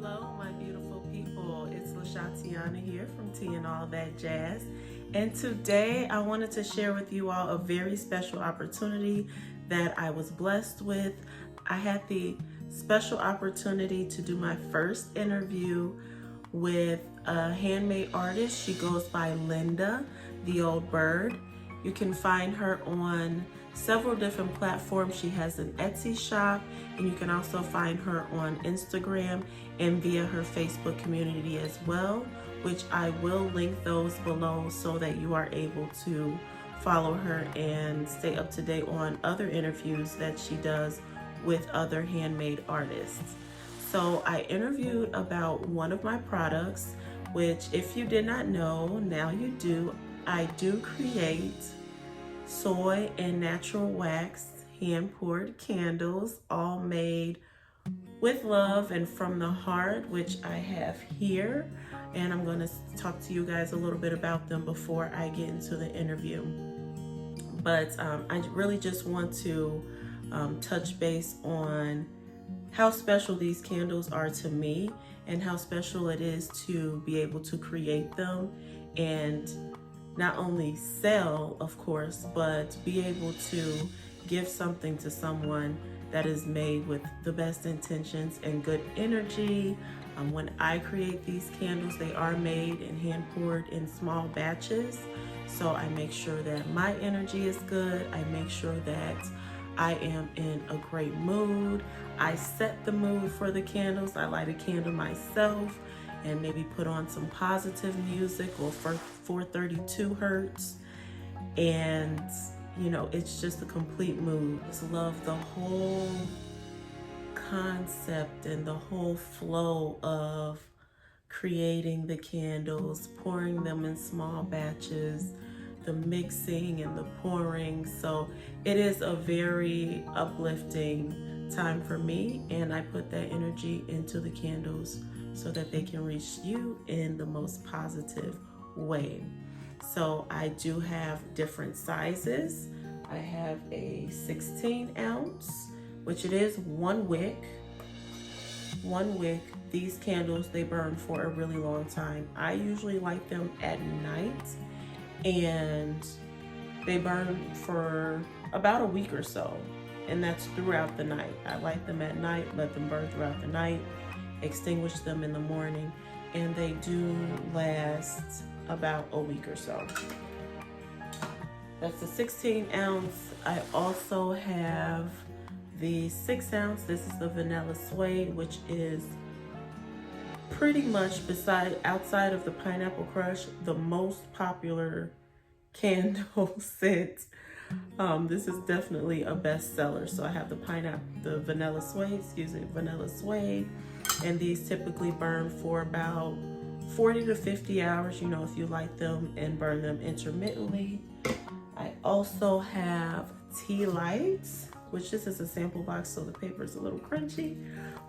Hello, my beautiful people. It's LaShatiana here from Tea and All That Jazz. And today I wanted to share with you all a very special opportunity that I was blessed with. I had the special opportunity to do my first interview with a handmade artist. She goes by Linda, the Old Bird. You can find her on several different platforms. She has an Etsy shop, and you can also find her on Instagram and via her Facebook community as well, which I will link those below so that you are able to follow her and stay up to date on other interviews that she does with other handmade artists. So I interviewed about one of my products, which if you did not know, now you do. I do create soy and natural wax hand-poured candles, all made with love and from the heart, which I have here. And I'm going to talk to you guys a little bit about them before I get into the interview. But I really just want to touch base on how special these candles are to me and how special it is to be able to create them and not only sell, of course, but be able to give something to someone that is made with the best intentions and good energy. When I create these candles, they are made and hand poured in small batches. So I make sure that my energy is good. I make sure that I am in a great mood. I set the mood for the candles. I light a candle myself and maybe put on some positive music or 432 hertz. And you know, it's just a complete mood. Just love the whole concept and the whole flow of creating the candles, pouring them in small batches, the mixing and the pouring. So it is a very uplifting time for me, and I put that energy into the candles so that they can reach you in the most positive way. So I do have different sizes. I have a 16 ounce, which it is one wick. These candles, they burn for a really long time. I usually light them at night, and they burn for about a week or so, and that's throughout the night. I light them at night, let them burn throughout the night, extinguish them in the morning, and they do last about a week or so. That's the 16 ounce. I also have the 6 ounce. This is the Vanilla Suede, which is pretty much outside of the Pineapple Crush, the most popular candle scent. This is definitely a bestseller. So I have the Vanilla Suede, and these typically burn for about 40 to 50 hours, you know, if you light them and burn them intermittently. I also have tea lights, which this is a sample box, so the paper is a little crunchy,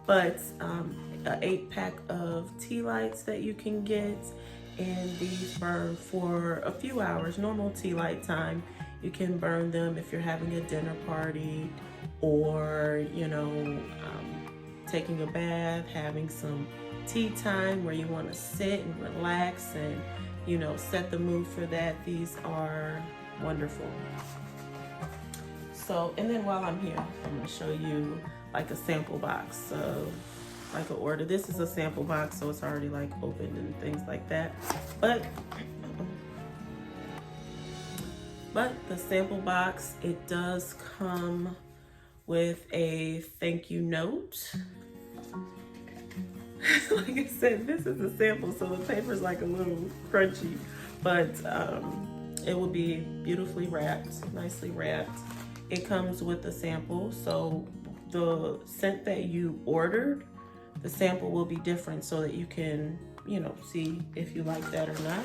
but an 8-pack of tea lights that you can get, and these burn for a few hours. Normal tea light time, you can burn them if you're having a dinner party or, you know, taking a bath, having some tea time where you want to sit and relax and, you know, set the mood for that. These are wonderful. So, and then while I'm here, I'm going to show you like a sample box of like an order. This is a sample box, so it's already like opened and things like that. But the sample box, it does come with a thank you note. Like I said, this is a sample, so the paper's like a little crunchy, but it will be beautifully wrapped, nicely wrapped. It comes with a sample, so the scent that you ordered, the sample will be different so that you can, you know, see if you like that or not.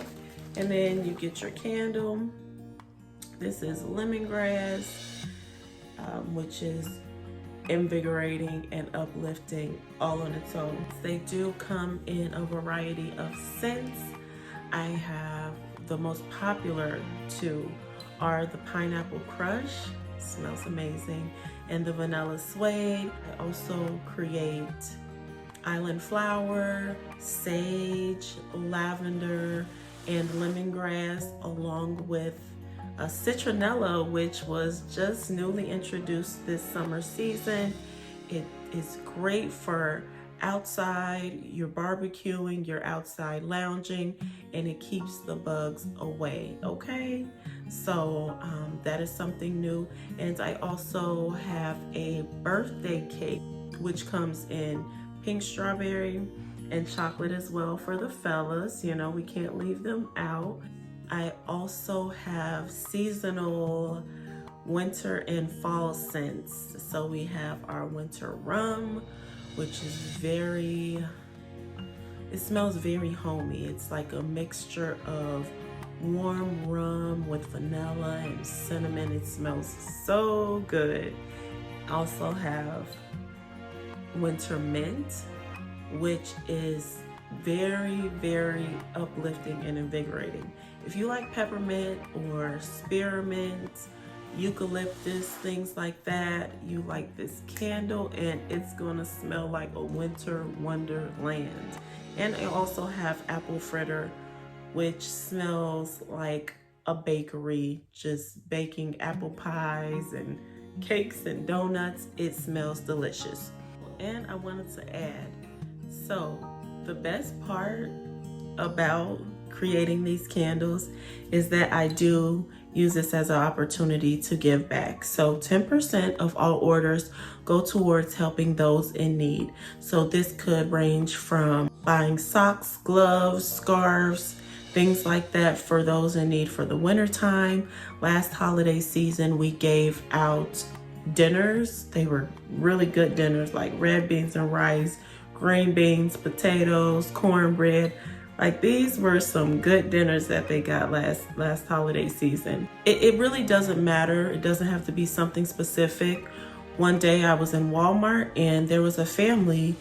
And then you get your candle. This is lemongrass, which is invigorating and uplifting all on its own. They do come in a variety of scents. I have the most popular two are the Pineapple Crush, smells amazing, and the Vanilla Suede. I also create island flower, sage, lavender, and lemongrass, along with a citronella, which was just newly introduced this summer season. It is great for outside, you're barbecuing, you're outside lounging, and it keeps the bugs away, okay? So that is something new. And I also have a birthday cake, which comes in pink strawberry and chocolate as well for the fellas. You know, we can't leave them out. I also have seasonal winter and fall scents. So we have our winter rum, which is it smells very homey. It's like a mixture of warm rum with vanilla and cinnamon. It smells so good. I also have winter mint, which is very, very uplifting and invigorating. If you like peppermint or spearmint, eucalyptus, things like that, you like this candle, and it's gonna smell like a winter wonderland. And I also have apple fritter, which smells like a bakery, just baking apple pies and cakes and donuts. It smells delicious. And I wanted to add, so the best part about creating these candles is that I do use this as an opportunity to give back. So 10% of all orders go towards helping those in need. So this could range from buying socks, gloves, scarves, things like that for those in need for the winter time. Last holiday season, we gave out dinners. They were really good dinners, like red beans and rice, green beans, potatoes, cornbread. Like, these were some good dinners that they got last holiday season. It really doesn't matter. It doesn't have to be something specific. One day I was in Walmart and there was a family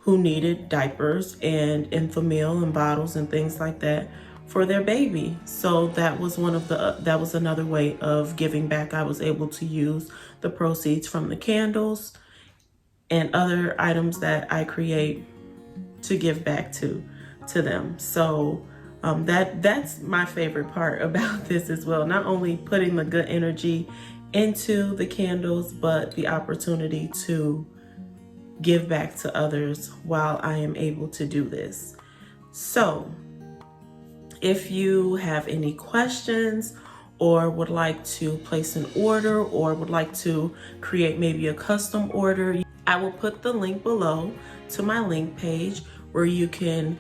who needed diapers and Enfamil and bottles and things like that for their baby. So that was that was another way of giving back. I was able to use the proceeds from the candles and other items that I create to give back to them. So that's my favorite part about this as well. Not only putting the good energy into the candles, but the opportunity to give back to others while I am able to do this. So if you have any questions or would like to place an order or would like to create maybe a custom order, I will put the link below to my link page where you can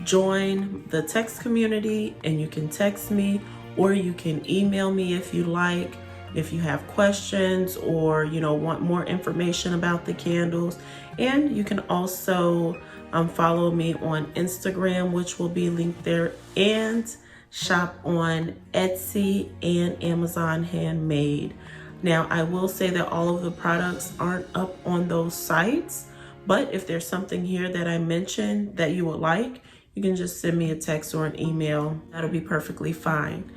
join the text community and you can text me, or you can email me if you like, if you have questions or want more information about the candles. And you can also follow me on Instagram, which will be linked there, and shop on Etsy and Amazon Handmade. Now, I will say that all of the products aren't up on those sites, but if there's something here that I mentioned that you would like, you can just send me a text or an email. That'll be perfectly fine.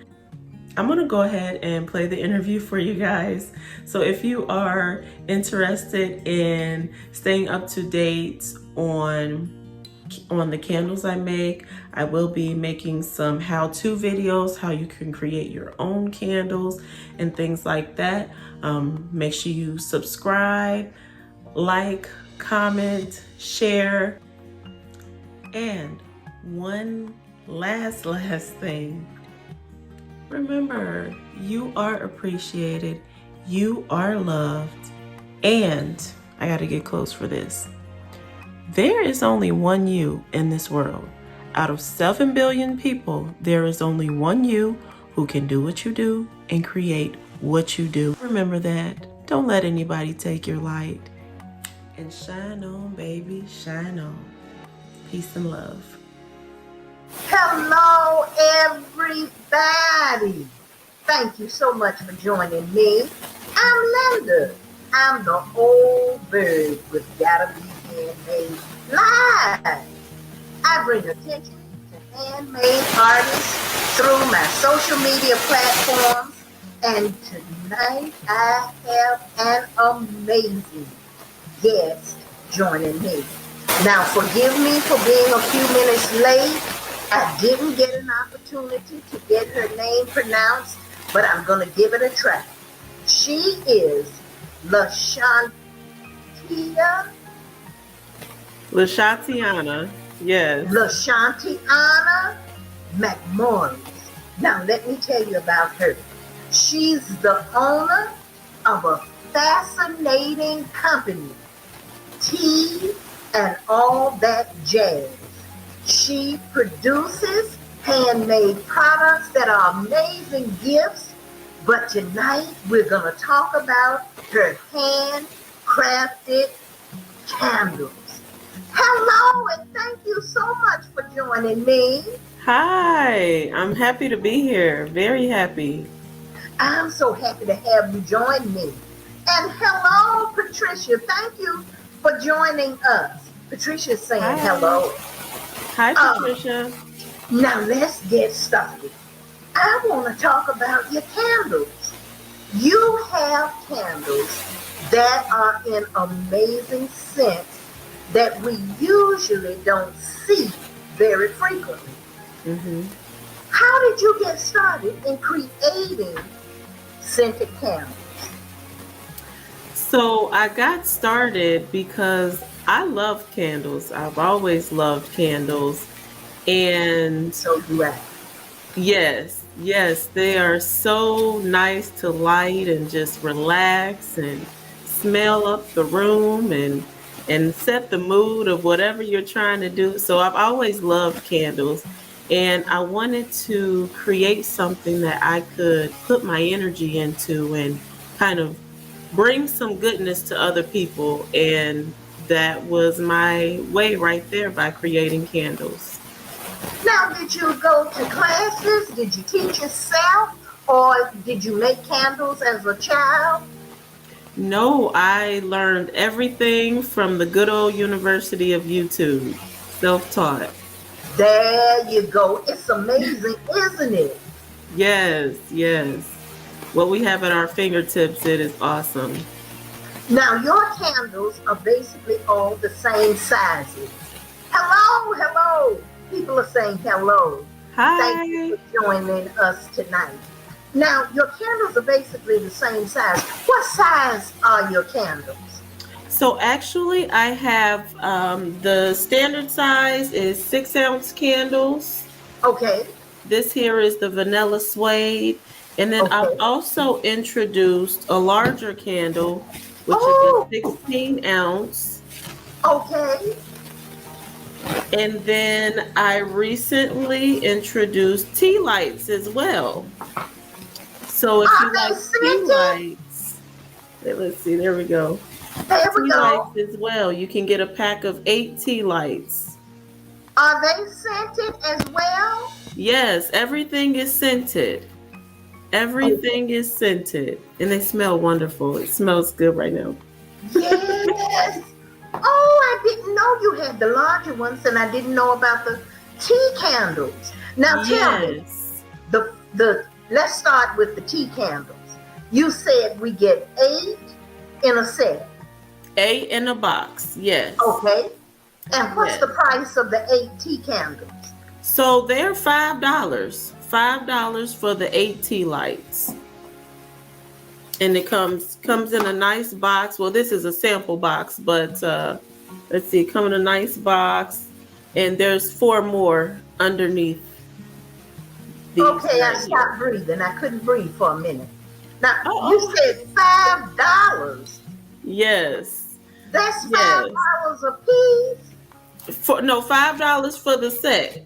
I'm gonna go ahead and play the interview for you guys. So if you are interested in staying up to date on the candles I make, I will be making some how-to videos, how you can create your own candles and things like that. Make sure you subscribe, like, comment, share. And one last thing. Remember, you are appreciated, you are loved, and I gotta get close for this. There is only one you in this world. Out of 7 billion people, there is only one you who can do what you do and create what you do. Remember that. Don't let anybody take your light. And shine on, baby, shine on. Peace and love. Hello, everybody. Thank you so much for joining me. I'm Linda. I'm the old bird with Gotta Be Handmade live. I bring attention to handmade artists through my social media platforms, and tonight I have an amazing guest joining me. Now, forgive me for being a few minutes late. I didn't get an opportunity to get her name pronounced, but I'm going to give it a try. She is LaShantia. LaShatiana, yes. LaShantiana McMorris. Now, let me tell you about her. She's the owner of a fascinating company, Tea and All That Jazz. She produces handmade products that are amazing gifts, but tonight we're going to talk about her handcrafted candles. Hello, and thank you so much for joining me. Hi, I'm happy to be here. Very happy. I'm so happy to have you join me. And hello, Patricia. Thank you for joining us. Patricia's saying Hi. hello. Hi, Patricia. Now let's get started. I want to talk about your candles. You have candles that are in amazing scents that we usually don't see very frequently. Mm-hmm. How did you get started in creating scented candles? So I got started because I love candles. I've always loved candles. And So do I. yes, they are so nice to light and just relax and smell up the room and set the mood of whatever you're trying to do. So I've always loved candles, and I wanted to create something that I could put my energy into and kind of bring some goodness to other people, and that was my way right there by creating candles. Now, did you go to classes? Did you teach yourself? Or did you make candles as a child? No, I learned everything from the good old University of YouTube, self-taught. There you go. It's amazing, isn't it? Yes. What we have at our fingertips, it is awesome. Now, your candles are basically all the same sizes. Hello. People are saying hello. Hi. Thank you for joining us tonight. Now, your candles are basically the same size. What size are your candles? So actually, I have the standard size is 6-ounce candles. Okay. This here is the vanilla suede. And then Okay. I've also introduced a larger candle, which is a 16-ounce. Okay. And then I recently introduced tea lights as well. So if you like tea lights, let's see, there we go. There we Tea go. lights as well. You can get a pack of 8 tea lights. Are they scented as well? Yes, everything is scented. Everything is scented. And they smell wonderful. It smells good right now. Yes. Oh, I didn't know you had the larger ones, and I didn't know about the tea candles. Now tell me, let's start with the tea candles. You said we get 8 in a set. 8 in a box, yes. Okay. And what's the price of the 8 tea candles? So they're $5. $5 for the 8 tea lights. And it comes in a nice box. Well, this is a sample box, but let's see, come in a nice box, and there's 4 more underneath these. Okay, I stopped breathing. I couldn't breathe for a minute. Now, you said $5. Yes. That's $5 a piece? $5 for the set.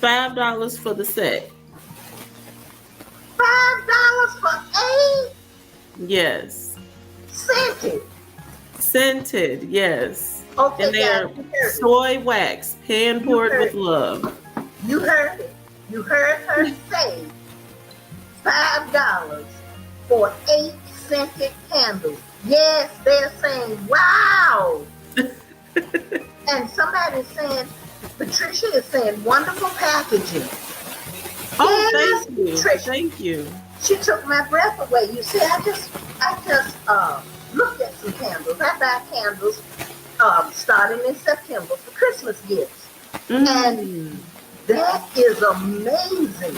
$5 for the set. $5 for 8? Yes. Scented, yes. Okay, and they're soy wax, hand poured with love. You heard it. You heard her say $5 for 8 scented candles. Yes, they're saying, wow. And somebody's saying, Patricia is saying, wonderful packaging. Oh, yes, thank you. Patricia. Thank you. She took my breath away. You see, I just looked at some candles. I buy candles starting in September for Christmas gifts. And Mm. that is amazing.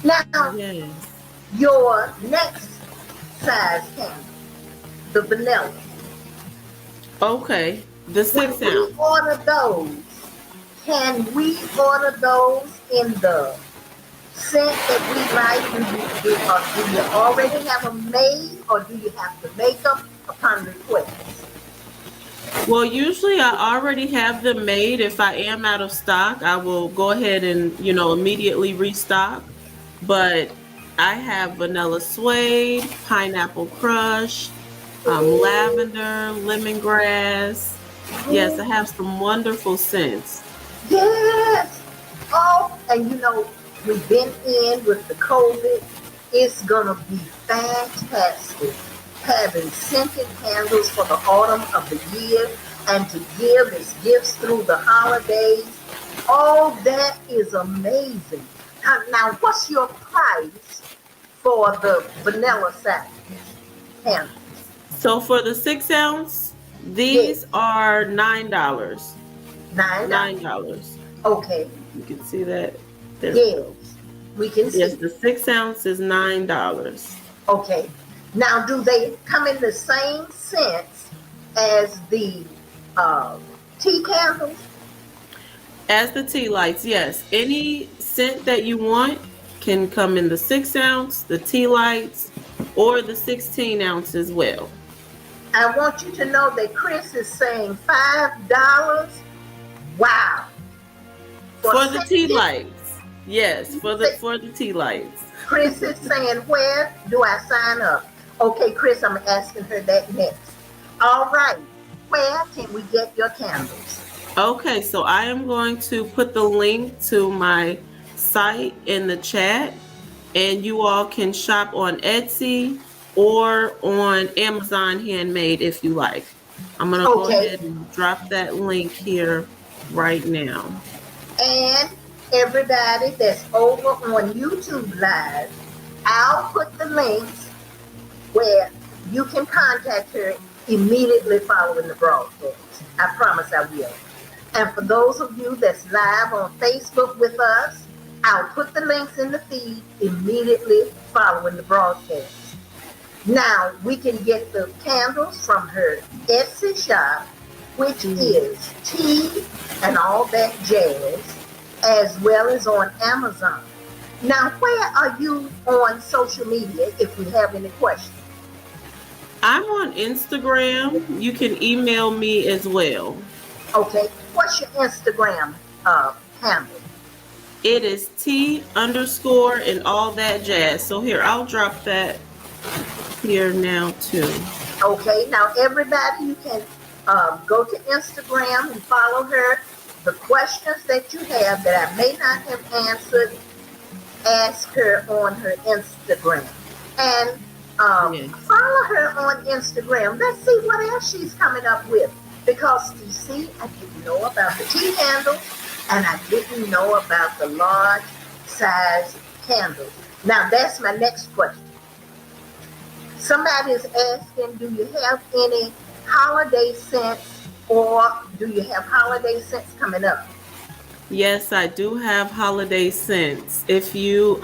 Now, Yes. your next size candle, the vanilla. Okay. The When 6 we ounce. order those, can we order those in the scent that we like? Do you already have them made, or do you have to make them upon request? Well, usually I already have them made. If I am out of stock, I will go ahead and, immediately restock. But I have vanilla suede, pineapple crush, lavender, lemongrass. Yes, I have some wonderful scents. Yes. Oh, and we've been in with the COVID. It's gonna be fantastic having scented candles for the autumn of the year and to give as gifts through the holidays. Oh, that is amazing. Now, what's your price for the vanilla satin candles? So for the 6 ounce, Yes, these are $9. $9. $9. Okay. You can see that. There we Yes, go. we can Yes, see. the 6 ounce is $9. Okay. Now, do they come in the same scents as the uh, tea candles? As the tea lights, yes. Any scent that you want can come in the 6 ounce, the tea lights, or the 16 ounce as well. I want you to know that Chris is saying $5. Wow. For For the tea scented, lights. Yes, for the tea lights. Chris is saying, where do I sign up? Okay, Chris, I'm asking her that next. All right. Where can we get your candles? Okay, so I am going to put the link to my site in the chat, and you all can shop on Etsy or on Amazon Handmade if you like. I'm going to go Okay. ahead and drop that link here right now. And everybody that's over on YouTube Live, I'll put the links where you can contact her immediately following the broadcast. I promise I will. And for those of you that's live on Facebook with us, I'll put the links in the feed immediately following the broadcast. Now, we can get the candles from her Etsy shop, which is Tea and All That Jazz, as well as on Amazon. Now, where are you on social media if we have any questions? I'm on Instagram. You can email me as well. Okay, what's your Instagram handle? It is T underscore and all that jazz. So here, I'll drop that here now too. Okay, now everybody, you can go to Instagram and follow her. The questions that you have that I may not have answered, ask her on her Instagram. And Yes. follow her on Instagram. Let's see what else she's coming up with. Because you see, I didn't know about the tea candles and I didn't know about the large size candles. Now that's my next question. Somebody is asking, do you have any holiday scents or do you have holiday scents coming up? Yes, I do have holiday scents. If you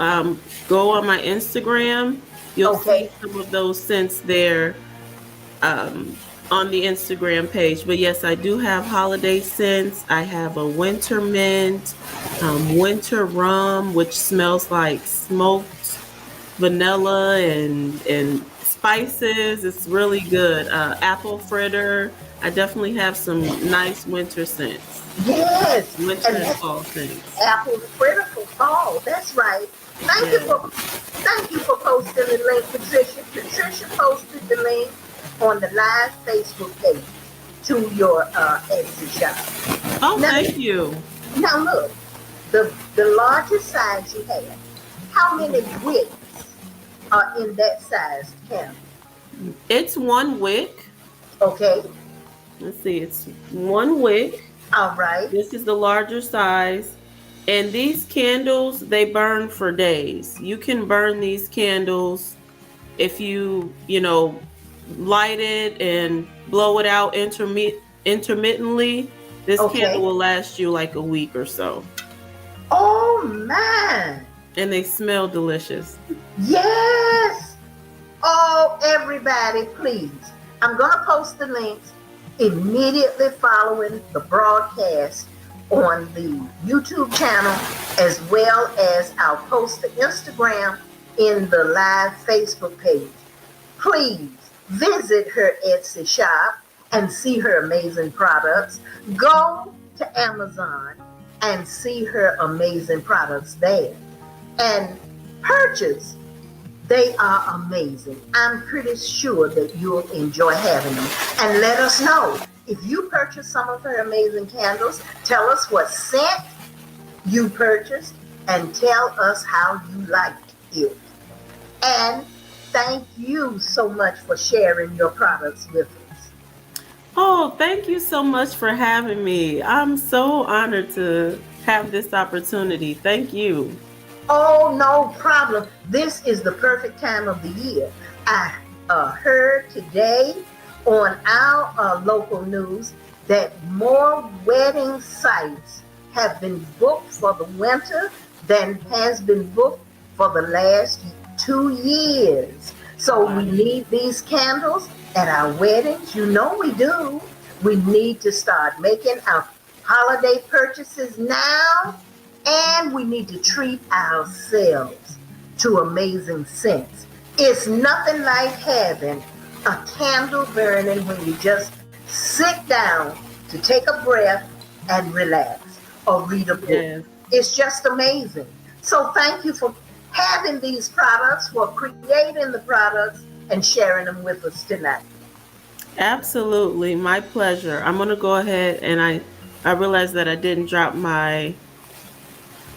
go on my Instagram, you'll Okay. see some of those scents there on the Instagram page. But yes, I do have holiday scents. I have a winter mint, winter rum, which smells like smoked vanilla and spices. It's really good. Apple fritter. I definitely have some nice winter scents. Yes. Winter And and that's fall scents. apple critical fall. That's right. Thank you Yeah. for posting the link, Patricia. Patricia posted the link on the live Facebook page to your Etsy shop. Oh, Now, thank you. now look, the largest size you have, how many wicks are in that size candle? It's one wick. Okay, Let's see, it's one wick. all right. This is the larger size. And these candles, they burn for days. You can burn these candles if you light it and blow it out intermittently, this Okay. candle will last you like a week or so. Oh, man. And they smell delicious. Yes. Oh, everybody, please. I'm going to post the links immediately following the broadcast on the YouTube channel, as well as I'll post the Instagram in the live Facebook page. Please visit her Etsy shop and see her amazing products. Go to Amazon and see her amazing products there and purchase. They are amazing. I'm pretty sure that you'll enjoy having them. And let us know if you purchase some of her amazing candles. Tell us what scent you purchased and tell us how you liked it. And thank you so much for sharing your products with us. Oh, thank you so much for having me. I'm so honored to have this opportunity. Thank you. Oh, no problem. This is the perfect time of the year. I heard today on our local news that more wedding sites have been booked for the winter than has been booked for the last 2 years. So we need these candles at our weddings. You know we do. We need to start making our holiday purchases now. And we need to treat ourselves to amazing scents. It's nothing like having a candle burning when you just sit down to take a breath and relax or read a book. Yes. It's just amazing. So thank you for having these products, for creating the products and sharing them with us tonight. Absolutely. My pleasure. I'm going to go ahead and I realized that I didn't drop my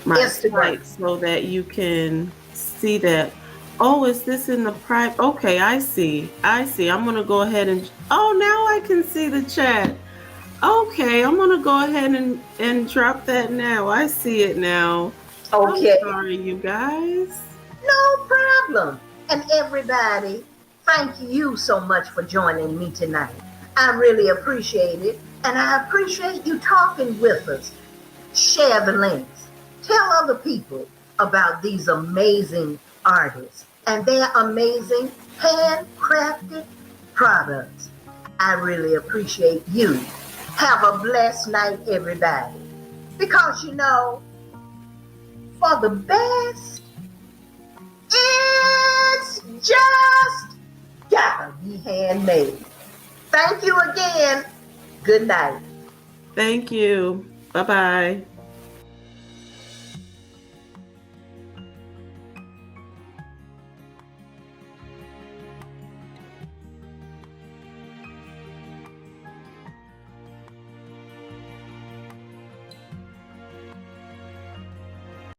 Instagram, site so that you can see that. Oh, is this in the private? Okay, I see. I'm going to go ahead and, oh, now I can see the chat. Okay, I'm going to go ahead and drop that now. I see it now. Okay. I'm sorry, you guys. No problem. And everybody, thank you so much for joining me tonight. I really appreciate it. And I appreciate you talking with us. Share the links. Tell other people about these amazing artists and their amazing handcrafted products. I really appreciate you. Have a blessed night, everybody. Because you know, for the best, it's just gotta be handmade. Thank you again. Good night. Thank you. Bye-bye.